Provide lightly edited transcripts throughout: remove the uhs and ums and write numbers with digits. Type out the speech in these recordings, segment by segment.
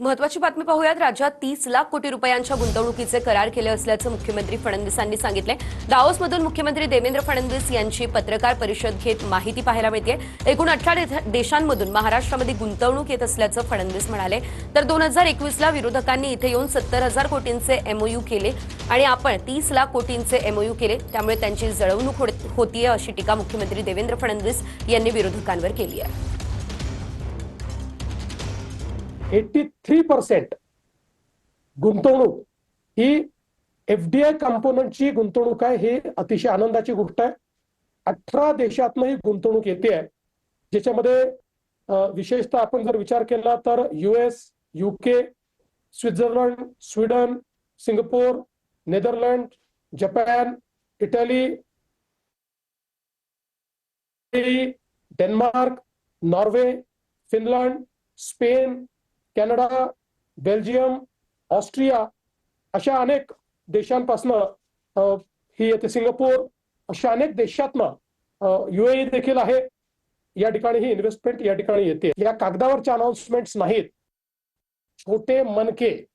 महत्वाची बातमी पाहूयात। राज्यात 30 लाख कोटी रुपयांच्या गुंतवणुकीचे करार केले असल्याचं मुख्यमंत्री फडणवीसांनी सांगितले। दाओसमधून मुख्यमंत्री देवेंद्र फडणवीस यांची पत्रकार परिषद घेत माहिती पाहायला मिळते। एकूण 18 देशांमधून महाराष्ट्रामध्ये गुंतवणूक येत असल्याचं फडणवीस म्हणाले। तर 2021ला विरोधकांनी इथे येऊन 70,000 कोटींचे एमओयू केले आणि आपण 30 लाख कोटींचे एमओयू केले, त्यामुळे त्यांची जळवणूक होतीये अशी टीका मुख्यमंत्री देवेंद्र फडणवीस यांनी विरोधकांवर केली आहे। 83% गुंतवणूक ही एफडीआय कंपोनेंटची गुंतवणूक आहे। ही अतिशय आनंदाची गोष्ट आहे। 18 देशातून ही गुंतवणूक येते आहे, ज्याच्यामध्ये विशेषतः आपण जर विचार केला तर US, UK, Switzerland, Sweden, Singapore, Netherland, Japan, Italy, Denmark, Norway, Finland, Spain, Canada, Belgium, Austria अशा अनेक देशांपासून ही येते। सिंगापूर अशा अनेक देशातनं यूएई देखील आहे। या ठिकाणी ही इन्व्हेस्टमेंट या ठिकाणी येते। या कागदावरचे अनाउंसमेंट्स नाहीत। छोटे मन के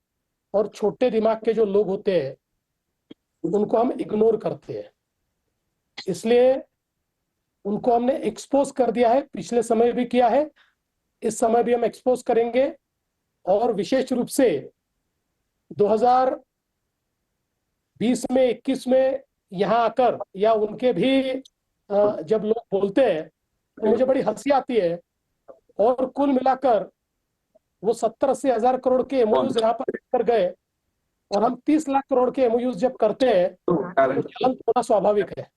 और छोटे दिमाग के जो लोग होते हैं उनको हम इग्नोर करते हैं, इसलिए उनको हमने एक्सपोज कर दिया है। पिछले समय भी किया है, इस समय भी हम एक्सपोज करेंगे। और विशेष रूप से 2020 में 21 में यहाँ आकर या उनके भी जब लोग बोलते हैं तो मुझे बड़ी हंसी आती है। और कुल मिलाकर वो 70-80 हजार करोड़ के एमओयूज यहाँ पर कर गए और हम 30 लाख करोड़ के एमओयूज जब करते हैं तो चलन थोड़ा स्वाभाविक है।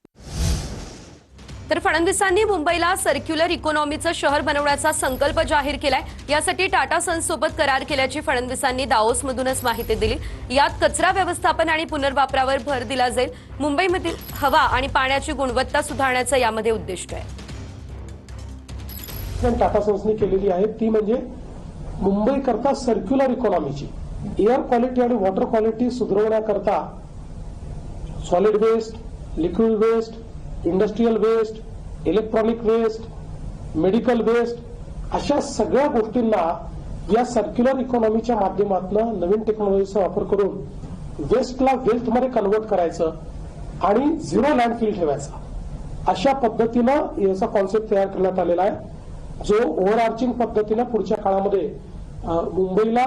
तर फडणवीसांनी मुंबईला सर्क्युलर इकॉनॉमीचं शहर बनवण्याचा संकल्प जाहीर केलाय। यासाठी टाटा सन्स सोबत करार केल्याची फडणवीसांनी दाओसमधूनच माहिती दिली। यात कचरा व्यवस्थापन आणि पुनर्वापरावर भर दिला जाईल। मुंबईमधील हवा आणि पाण्याची गुणवत्ता सुधारण्याचं यामध्ये उद्दिष्ट आहे। टाटा सन्सनी केलेली आहे ती म्हणजे मुंबई करता सर्क्युलर इकॉनॉमीची एअर क्वालिटी आणि वॉटर क्वालिटी सुधारण्याकरता solid waste, liquid waste, industrial waste, electronic waste, medical waste अशा सगळ्या गोष्टींना या सर्क्युलर इकॉनॉमीच्या माध्यमातून नवीन टेक्नॉलॉजीचा वापर करून वेस्टला वेल्थ मध्ये कन्वर्ट करायचं आणि झिरो लँडफिल ठेवायचा, अशा पद्धतीनं याचा कॉन्सेप्ट तयार करण्यात आलेला आहे, जो ओव्हरआर्चिंग पद्धतीने पुढच्या काळामध्ये मुंबईला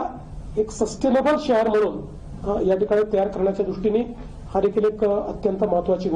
एक सस्टेनेबल शहर म्हणून या ठिकाणी तयार करण्याच्या दृष्टीने हा देखील एक अत्यंत महत्वाची गोष्ट